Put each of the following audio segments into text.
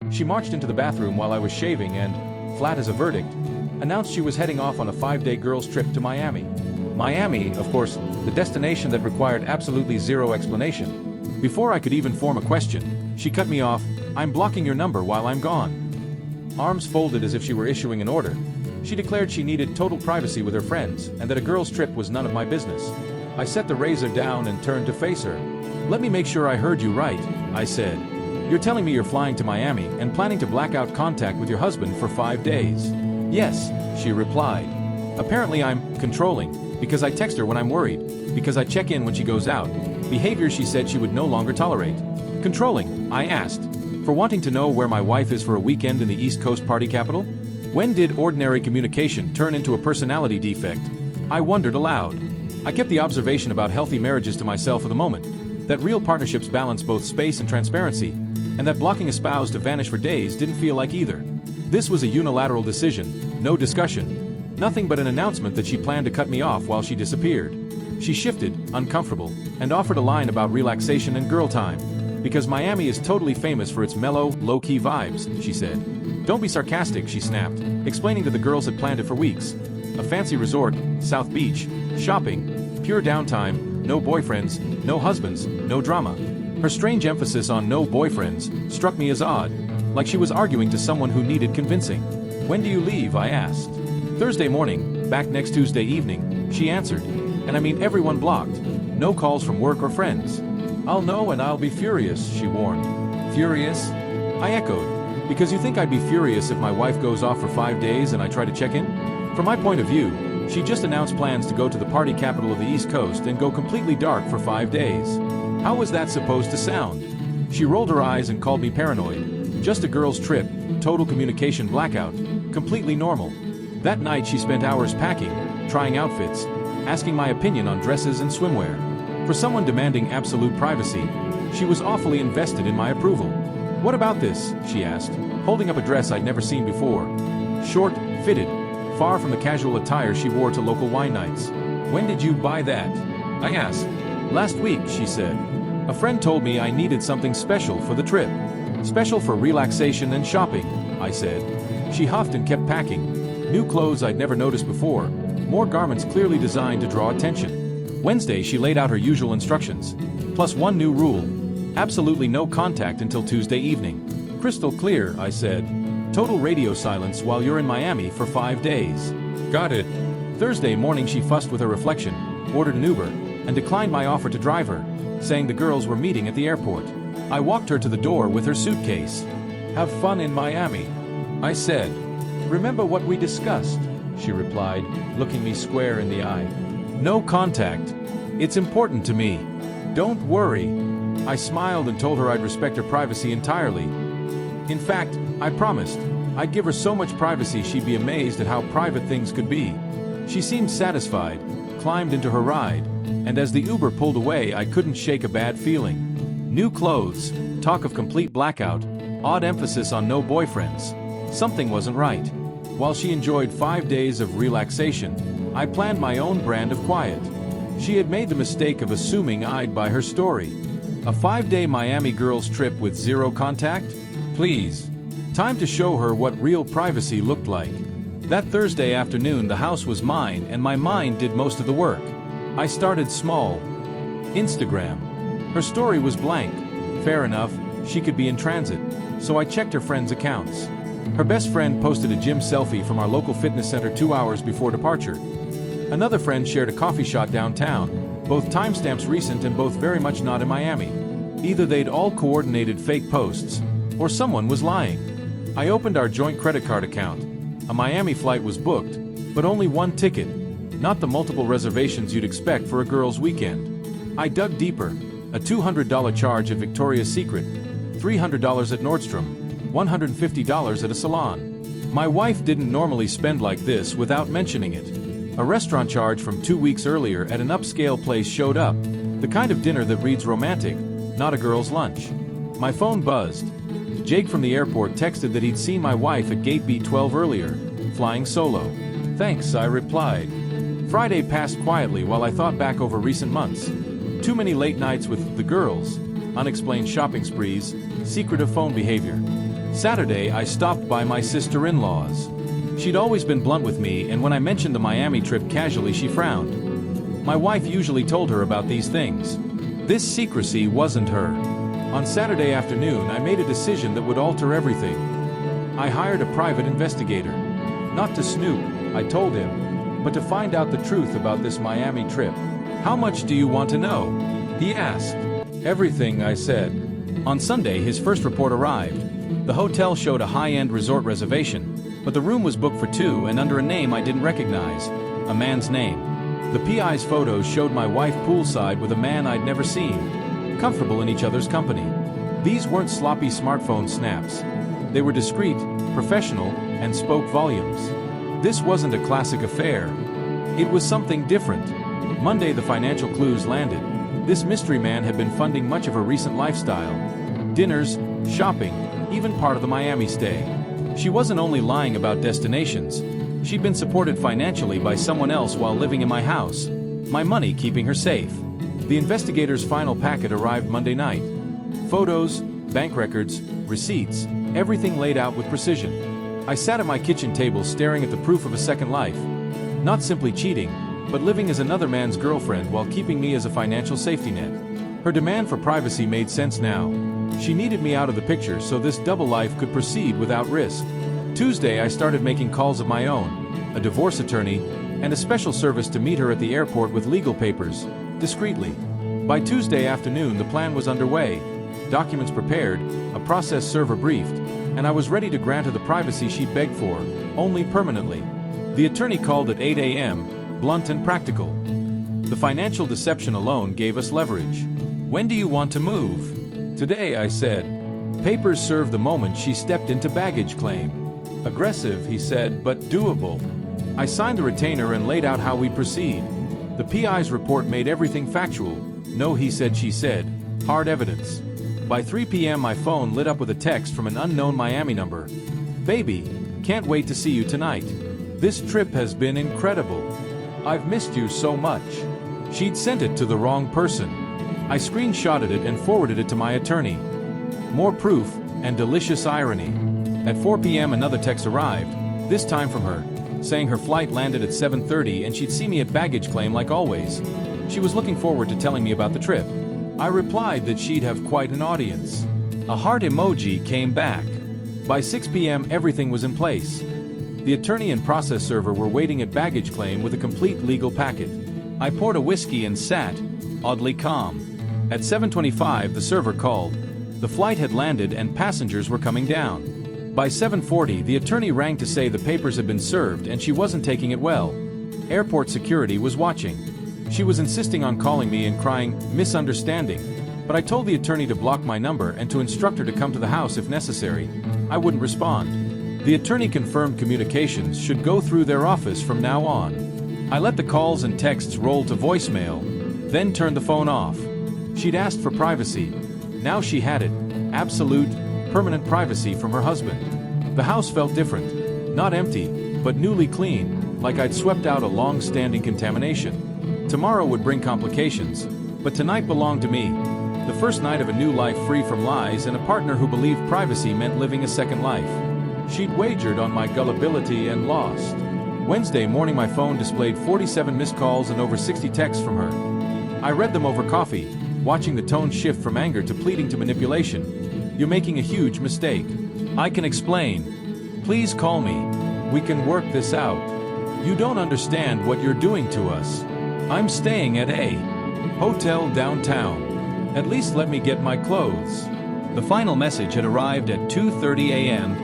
She marched into the bathroom while I was shaving and, flat as a verdict, announced she was heading off on a 5-day girls' trip to Miami. Miami, of course, the destination that required absolutely zero explanation. Before I could even form a question, she cut me off. "I'm blocking your number while I'm gone." Arms folded as if she were issuing an order. She declared she needed total privacy with her friends and that a girl's trip was none of my business. I set the razor down and turned to face her. "Let me make sure I heard you right," I said. "You're telling me you're flying to Miami and planning to black out contact with your husband for 5 days?" "Yes," she replied. "Apparently I'm controlling, because I text her when I'm worried, because I check in when she goes out. Behavior she said she would no longer tolerate." "Controlling?" I asked. "For wanting to know where my wife is for a weekend in the East Coast party capital? When did ordinary communication turn into a personality defect?" I wondered aloud. I kept the observation about healthy marriages to myself for the moment, that real partnerships balance both space and transparency, and that blocking a spouse to vanish for days didn't feel like either. This was a unilateral decision, no discussion, nothing but an announcement that she planned to cut me off while she disappeared. She shifted, uncomfortable, and offered a line about relaxation and girl time. "Because Miami is totally famous for its mellow, low-key vibes," she said. "Don't be sarcastic," she snapped, explaining that the girls had planned it for weeks. A fancy resort, South Beach, shopping, pure downtime, no boyfriends, no husbands, no drama. Her strange emphasis on no boyfriends struck me as odd, like she was arguing to someone who needed convincing. "When do you leave?" I asked. "Thursday morning, back next Tuesday evening," she answered. "And I mean everyone blocked. No calls from work or friends." "I'll know and I'll be furious," she warned. "Furious?" I echoed. "Because you think I'd be furious if my wife goes off for 5 days and I try to check in?" From my point of view, she just announced plans to go to the party capital of the East Coast and go completely dark for 5 days. How was that supposed to sound? She rolled her eyes and called me paranoid. Just a girl's trip, total communication blackout, completely normal. That night she spent hours packing, trying outfits, asking my opinion on dresses and swimwear. For someone demanding absolute privacy, she was awfully invested in my approval. "What about this?" she asked, holding up a dress I'd never seen before. Short, fitted, far from the casual attire she wore to local wine nights. "When did you buy that?" I asked. "Last week," she said. "A friend told me I needed something special for the trip." "Special for relaxation and shopping," I said. She huffed and kept packing. New clothes I'd never noticed before, more garments clearly designed to draw attention. Wednesday she laid out her usual instructions, plus one new rule: absolutely no contact until Tuesday evening. "Crystal clear," I said. "Total radio silence while you're in Miami for 5 days." "Got it." Thursday morning she fussed with her reflection, ordered an Uber, and declined my offer to drive her, saying the girls were meeting at the airport. I walked her to the door with her suitcase. "Have fun in Miami," I said. "Remember what we discussed?" she replied, looking me square in the eye. "No contact. It's important to me." "Don't worry." I smiled and told her I'd respect her privacy entirely. In fact, I promised I'd give her so much privacy she'd be amazed at how private things could be. She seemed satisfied, climbed into her ride, and as the Uber pulled away I couldn't shake a bad feeling. New clothes, talk of complete blackout, odd emphasis on no boyfriends. Something wasn't right. While she enjoyed 5 days of relaxation, I planned my own brand of quiet. She had made the mistake of assuming I'd buy her story. A 5-day Miami girls trip with zero contact? Please. Time to show her what real privacy looked like. That Thursday afternoon the house was mine and my mind did most of the work. I started small. Instagram. Her story was blank. Fair enough, she could be in transit, so I checked her friends' accounts. Her best friend posted a gym selfie from our local fitness center 2 hours before departure. Another friend shared a coffee shop downtown, both timestamps recent and both very much not in Miami. Either they'd all coordinated fake posts, or someone was lying. I opened our joint credit card account. A Miami flight was booked, but only one ticket, not the multiple reservations you'd expect for a girls' weekend. I dug deeper. A $200 charge at Victoria's Secret, $300 at Nordstrom, $150 at a salon. My wife didn't normally spend like this without mentioning it. A restaurant charge from 2 weeks earlier at an upscale place showed up, the kind of dinner that reads romantic, not a girl's lunch. My phone buzzed. Jake from the airport texted that he'd seen my wife at Gate B12 earlier, flying solo. "Thanks," I replied. Friday passed quietly while I thought back over recent months. Too many late nights with the girls, unexplained shopping sprees, secretive phone behavior. Saturday, I stopped by my sister-in-law's. She'd always been blunt with me, and when I mentioned the Miami trip casually, she frowned. My wife usually told her about these things. This secrecy wasn't her. On Saturday afternoon, I made a decision that would alter everything. I hired a private investigator. Not to snoop, I told him, but to find out the truth about this Miami trip. "How much do you want to know?" he asked. "Everything," I said. On Sunday, his first report arrived. The hotel showed a high-end resort reservation, but the room was booked for two and under a name I didn't recognize, a man's name. The PI's photos showed my wife poolside with a man I'd never seen, comfortable in each other's company. These weren't sloppy smartphone snaps. They were discreet, professional, and spoke volumes. This wasn't a classic affair. It was something different. Monday, the financial clues landed. This mystery man had been funding much of her recent lifestyle. Dinners, shopping, even part of the Miami stay. She wasn't only lying about destinations. She'd been supported financially by someone else while living in my house, my money keeping her safe. The investigator's final packet arrived Monday night. Photos, bank records, receipts, everything laid out with precision. I sat at my kitchen table staring at the proof of a second life. Not simply cheating, but living as another man's girlfriend while keeping me as a financial safety net. Her demand for privacy made sense now. She needed me out of the picture so this double life could proceed without risk. Tuesday, I started making calls of my own, a divorce attorney, and a special service to meet her at the airport with legal papers, discreetly. By Tuesday afternoon, the plan was underway. Documents prepared, a process server briefed, and I was ready to grant her the privacy she begged for, only permanently. The attorney called at 8 a.m., blunt and practical. The financial deception alone gave us leverage. "When do you want to move?" "Today," I said. Papers served the moment she stepped into baggage claim. "Aggressive," he said, "but doable." I signed the retainer and laid out how we'd proceed. The PI's report made everything factual. No he said, she said. Hard evidence. By 3 p.m. my phone lit up with a text from an unknown Miami number. "Baby, can't wait to see you tonight. This trip has been incredible. I've missed you so much." She'd sent it to the wrong person. I screenshotted it and forwarded it to my attorney. More proof, and delicious irony. At 4 p.m. another text arrived, this time from her, saying her flight landed at 7:30 and she'd see me at baggage claim like always. She was looking forward to telling me about the trip. I replied that she'd have quite an audience. A heart emoji came back. By 6 p.m. everything was in place. The attorney and process server were waiting at baggage claim with a complete legal packet. I poured a whiskey and sat, oddly calm. At 7:25 the server called. The flight had landed and passengers were coming down. By 7:40 the attorney rang to say the papers had been served and she wasn't taking it well. Airport security was watching. She was insisting on calling me and crying, "Misunderstanding," but I told the attorney to block my number and to instruct her to come to the house if necessary. I wouldn't respond. The attorney confirmed communications should go through their office from now on. I let the calls and texts roll to voicemail, then turned the phone off. She'd asked for privacy. Now she had it. Absolute, permanent privacy from her husband. The house felt different. Not empty, but newly clean, like I'd swept out a long-standing contamination. Tomorrow would bring complications, but tonight belonged to me. The first night of a new life free from lies and a partner who believed privacy meant living a second life. She'd wagered on my gullibility and lost. Wednesday morning my phone displayed 47 missed calls and over 60 texts from her. I read them over coffee, watching the tone shift from anger to pleading to manipulation. "You're making a huge mistake. I can explain. Please call me. We can work this out. You don't understand what you're doing to us. I'm staying at a hotel downtown. At least let me get my clothes." The final message had arrived at 2:30 a.m.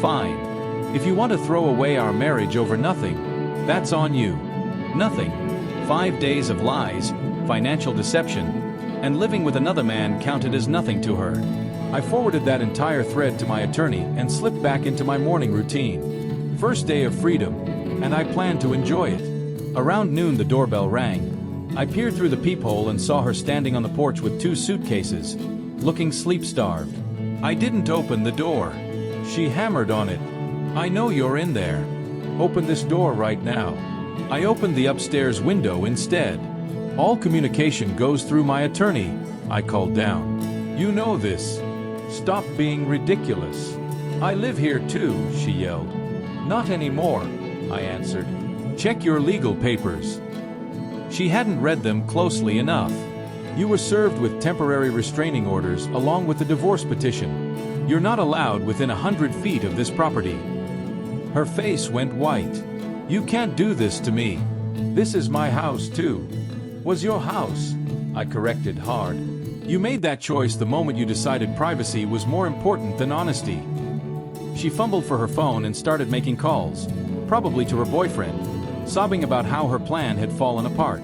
"Fine. If you want to throw away our marriage over nothing, that's on you." Nothing. 5 days of lies, financial deception, and living with another man counted as nothing to her. I forwarded that entire thread to my attorney and slipped back into my morning routine. First day of freedom, and I planned to enjoy it. Around noon the doorbell rang. I peered through the peephole and saw her standing on the porch with 2 suitcases, looking sleep-starved. I didn't open the door. She hammered on it. "I know you're in there. Open this door right now." I opened the upstairs window instead. "All communication goes through my attorney," I called down. "You know this. Stop being ridiculous." "I live here too," she yelled. "Not anymore," I answered. "Check your legal papers." She hadn't read them closely enough. "You were served with temporary restraining orders along with the divorce petition. You're not allowed within 100 feet of this property." Her face went white. "You can't do this to me. This is my house too." "Was your house," I corrected hard. "You made that choice the moment you decided privacy was more important than honesty." She fumbled for her phone and started making calls, probably to her boyfriend, sobbing about how her plan had fallen apart.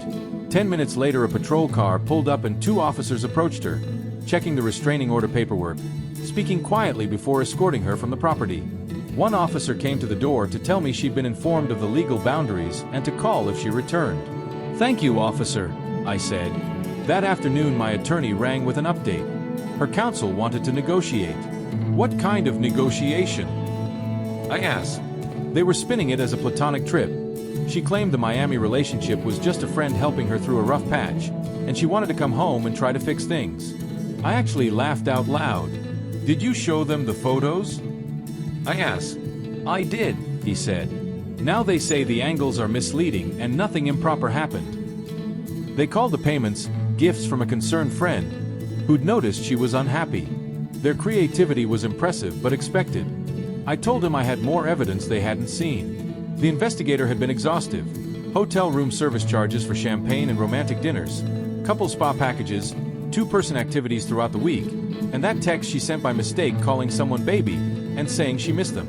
10 minutes later, a patrol car pulled up and 2 officers approached her, checking the restraining order paperwork, speaking quietly before escorting her from the property. One officer came to the door to tell me she'd been informed of the legal boundaries and to call if she returned. "Thank you, officer," I said. That afternoon, my attorney rang with an update. Her counsel wanted to negotiate. "What kind of negotiation?" I asked. They were spinning it as a platonic trip. She claimed the Miami relationship was just a friend helping her through a rough patch, and she wanted to come home and try to fix things. I actually laughed out loud. "Did you show them the photos?" I asked. "I did," he said. "Now they say the angles are misleading and nothing improper happened." They called the payments gifts from a concerned friend who'd noticed she was unhappy. Their creativity was impressive but expected. I told him I had more evidence they hadn't seen. The investigator had been exhaustive. Hotel room service charges for champagne and romantic dinners, couple spa packages, 2-person activities throughout the week, and that text she sent by mistake calling someone baby and saying she missed them.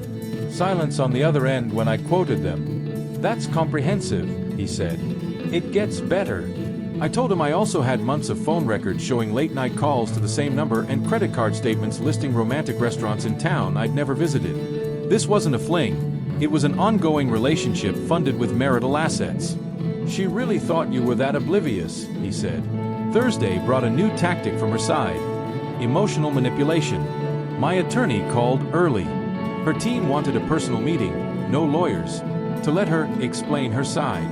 Silence on the other end when I quoted them. "That's comprehensive," he said. "It gets better." I told him I also had months of phone records showing late-night calls to the same number and credit card statements listing romantic restaurants in town I'd never visited. This wasn't a fling. It was an ongoing relationship funded with marital assets. "She really thought you were that oblivious," he said. Thursday brought a new tactic from her side: emotional manipulation. My attorney called early. Her team wanted a personal meeting, no lawyers, to let her explain her side.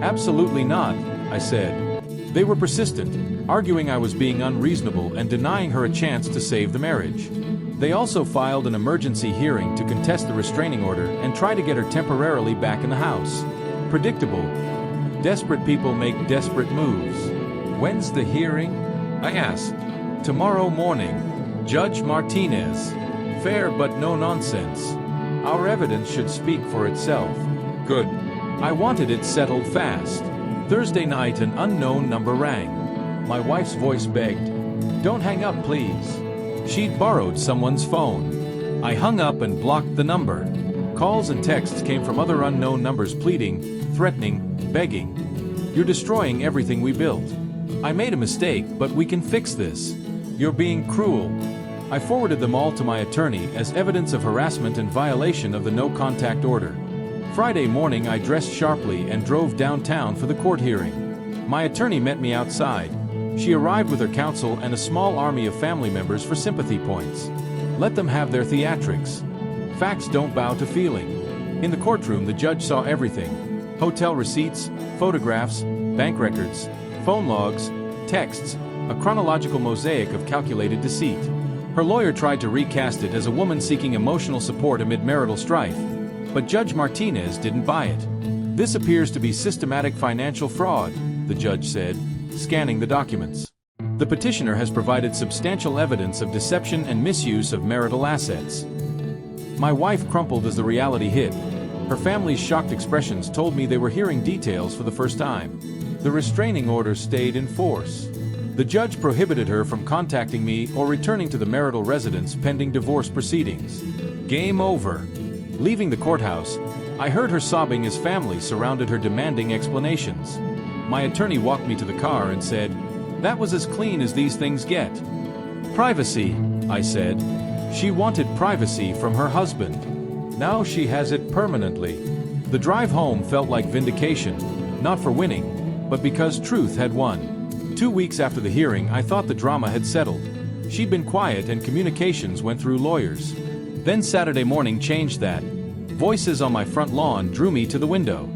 "Absolutely not," I said. They were persistent, arguing I was being unreasonable and denying her a chance to save the marriage. They also filed an emergency hearing to contest the restraining order and try to get her temporarily back in the house. Predictable. Desperate people make desperate moves. "When's the hearing?" I asked. "Tomorrow morning. Judge Martinez. Fair but no nonsense. Our evidence should speak for itself." Good. I wanted it settled fast. Thursday night, an unknown number rang. My wife's voice begged, "Don't hang up, please." She'd borrowed someone's phone. I hung up and blocked the number. Calls and texts came from other unknown numbers pleading, threatening, begging. "You're destroying everything we built. I made a mistake, but we can fix this. You're being cruel." I forwarded them all to my attorney as evidence of harassment and violation of the no-contact order. Friday morning, I dressed sharply and drove downtown for the court hearing. My attorney met me outside. She arrived with her counsel and a small army of family members for sympathy points. Let them have their theatrics. Facts don't bow to feeling. In the courtroom, the judge saw everything: hotel receipts, photographs, bank records, phone logs, texts, a chronological mosaic of calculated deceit. Her lawyer tried to recast it as a woman seeking emotional support amid marital strife, but Judge Martinez didn't buy it. "This appears to be systematic financial fraud," the judge said, scanning the documents. "The petitioner has provided substantial evidence of deception and misuse of marital assets." My wife crumpled as the reality hit. Her family's shocked expressions told me they were hearing details for the first time. The restraining order stayed in force. The judge prohibited her from contacting me or returning to the marital residence pending divorce proceedings. Game over. Leaving the courthouse, I heard her sobbing as family surrounded her demanding explanations. My attorney walked me to the car and said, "That was as clean as these things get." "Privacy," I said. She wanted privacy from her husband. Now she has it permanently. The drive home felt like vindication, not for winning, but because truth had won. 2 weeks after the hearing, I thought the drama had settled. She'd been quiet and communications went through lawyers. Then Saturday morning changed that. Voices on my front lawn drew me to the window.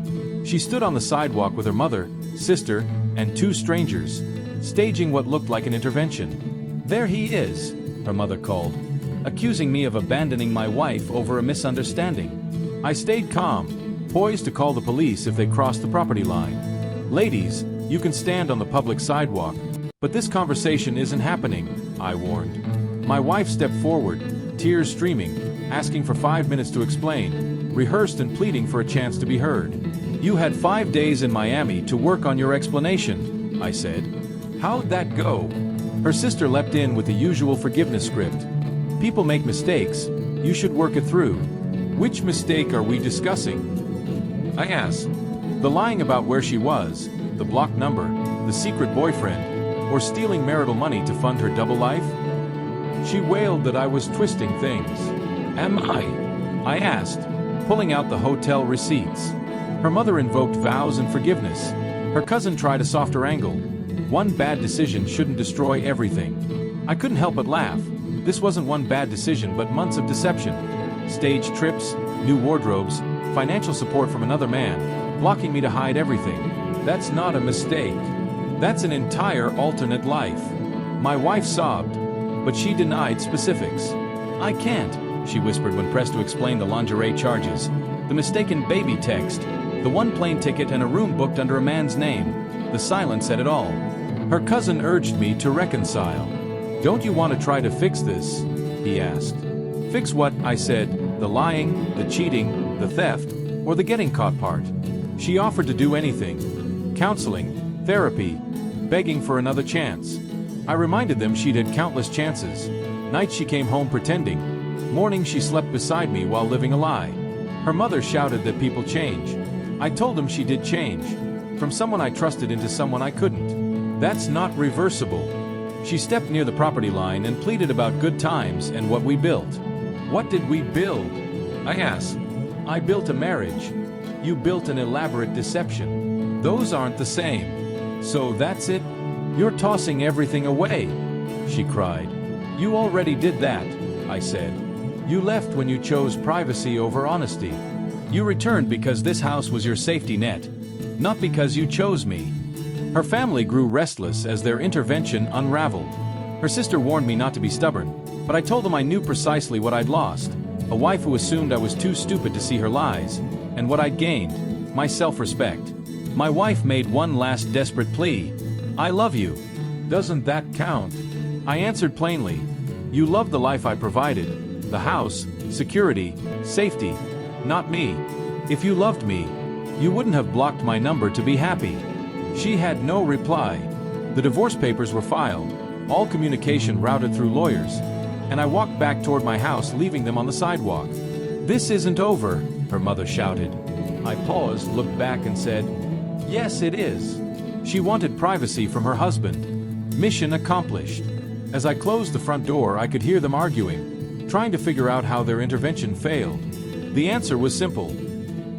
She stood on the sidewalk with her mother, sister, and 2 strangers, staging what looked like an intervention. "There he is," her mother called. accusing me of abandoning my wife over a misunderstanding. I stayed calm, poised to call the police if they crossed the property line. Ladies, you can stand on the public sidewalk, but this conversation isn't happening, I warned. My wife stepped forward, tears streaming, asking for 5 minutes to explain, rehearsed and pleading for a chance to be heard. You had 5 days in Miami to work on your explanation, I said. How'd that go? Her sister leapt in with the usual forgiveness script. People make mistakes, you should work it through. Which mistake are we discussing? I asked. The lying about where she was, the blocked number, the secret boyfriend, or stealing marital money to fund her double life? She wailed that I was twisting things. Am I asked, pulling out the hotel receipts. Her mother invoked vows and forgiveness. Her cousin tried a softer angle. One bad decision shouldn't destroy everything. I couldn't help but laugh. This wasn't one bad decision but months of deception. Stage trips, new wardrobes, financial support from another man, blocking me to hide everything. That's not a mistake. That's an entire alternate life. My wife sobbed, but she denied specifics. I can't, she whispered when pressed to explain the lingerie charges, the mistaken baby text, the one plane ticket and a room booked under a man's name. The silence said it all. Her cousin urged me to reconcile. Don't you want to try to fix this? He asked. Fix what? I said. The lying, the cheating, the theft, or the getting caught part. She offered to do anything. Counseling, therapy, begging for another chance. I reminded them she'd had countless chances. Nights she came home pretending. Mornings she slept beside me while living a lie. Her mother shouted that people change. I told them she did change. From someone I trusted into someone I couldn't. That's not reversible. She stepped near the property line and pleaded about good times and what we built. What did we build? I asked. I built a marriage. You built an elaborate deception. Those aren't the same. So that's it? You're tossing everything away, she cried. You already did that, I said. You left when you chose privacy over honesty. You returned because this house was your safety net, not because you chose me. Her family grew restless as their intervention unraveled. Her sister warned me not to be stubborn, but I told them I knew precisely what I'd lost. A wife who assumed I was too stupid to see her lies, and what I'd gained, my self-respect. My wife made one last desperate plea. I love you. Doesn't that count? I answered plainly. You loved the life I provided. The house, security, safety, not me. If you loved me, you wouldn't have blocked my number to be happy. She had no reply. The divorce papers were filed, all communication routed through lawyers, and I walked back toward my house, leaving them on the sidewalk. This isn't over, her mother shouted. I paused, looked back and said, yes, it is. She wanted privacy from her husband. Mission accomplished. As I closed the front door, I could hear them arguing, trying to figure out how their intervention failed. The answer was simple.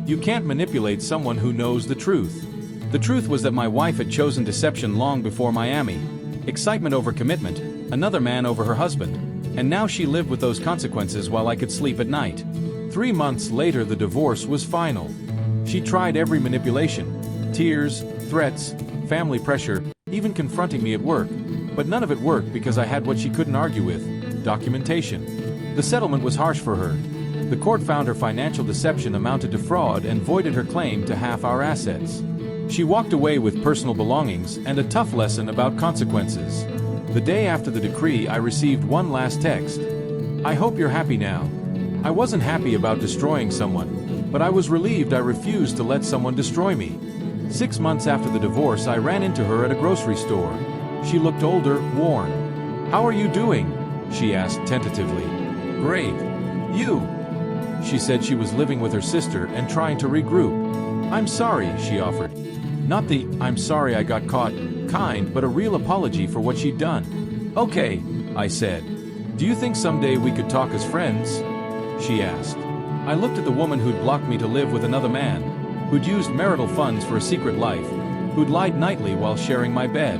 You can't manipulate someone who knows the truth. The truth was that my wife had chosen deception long before Miami. Excitement over commitment, another man over her husband, and now she lived with those consequences while I could sleep at night. 3 months later, the divorce was final. She tried every manipulation, tears, threats, family pressure, even confronting me at work, but none of it worked because I had what she couldn't argue with, documentation. The settlement was harsh for her. The court found her financial deception amounted to fraud and voided her claim to half our assets. She walked away with personal belongings and a tough lesson about consequences. The day after the decree, I received one last text. I hope you're happy now. I wasn't happy about destroying someone, but I was relieved I refused to let someone destroy me. 6 months after the divorce, I ran into her at a grocery store. She looked older, worn. How are you doing? She asked tentatively. Great. You? She said she was living with her sister and trying to regroup. I'm sorry, she offered. Not the I'm sorry I got caught kind, but a real apology for what she'd done. Okay, I said. Do you think someday we could talk as friends? She asked. I looked at the woman who'd blocked me to live with another man, who'd used marital funds for a secret life, who'd lied nightly while sharing my bed.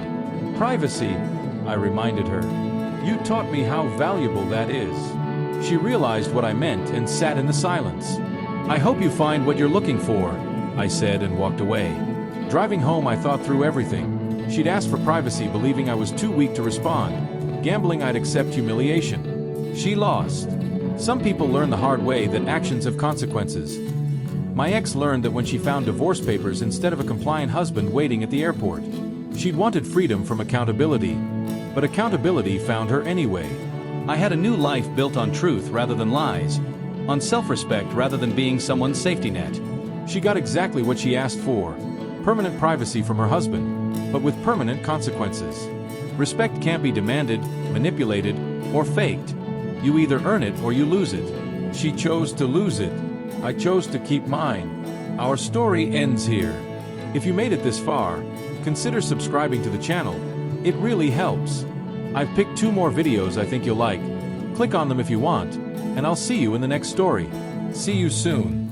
Privacy, I reminded her. You taught me how valuable that is. She realized what I meant and sat in the silence. I hope you find what you're looking for, I said and walked away. Driving home, I thought through everything. She'd asked for privacy, believing I was too weak to respond. Gambling I'd accept humiliation. She lost. Some people learn the hard way that actions have consequences. My ex learned that when she found divorce papers instead of a compliant husband waiting at the airport. She'd wanted freedom from accountability, but accountability found her anyway. I had a new life built on truth rather than lies, on self-respect rather than being someone's safety net. She got exactly what she asked for, permanent privacy from her husband, but with permanent consequences. Respect can't be demanded, manipulated, or faked. You either earn it or you lose it. She chose to lose it. I chose to keep mine. Our story ends here. If you made it this far, consider subscribing to the channel. It really helps. I've picked 2 more videos I think you'll like. Click on them if you want, and I'll see you in the next story. See you soon.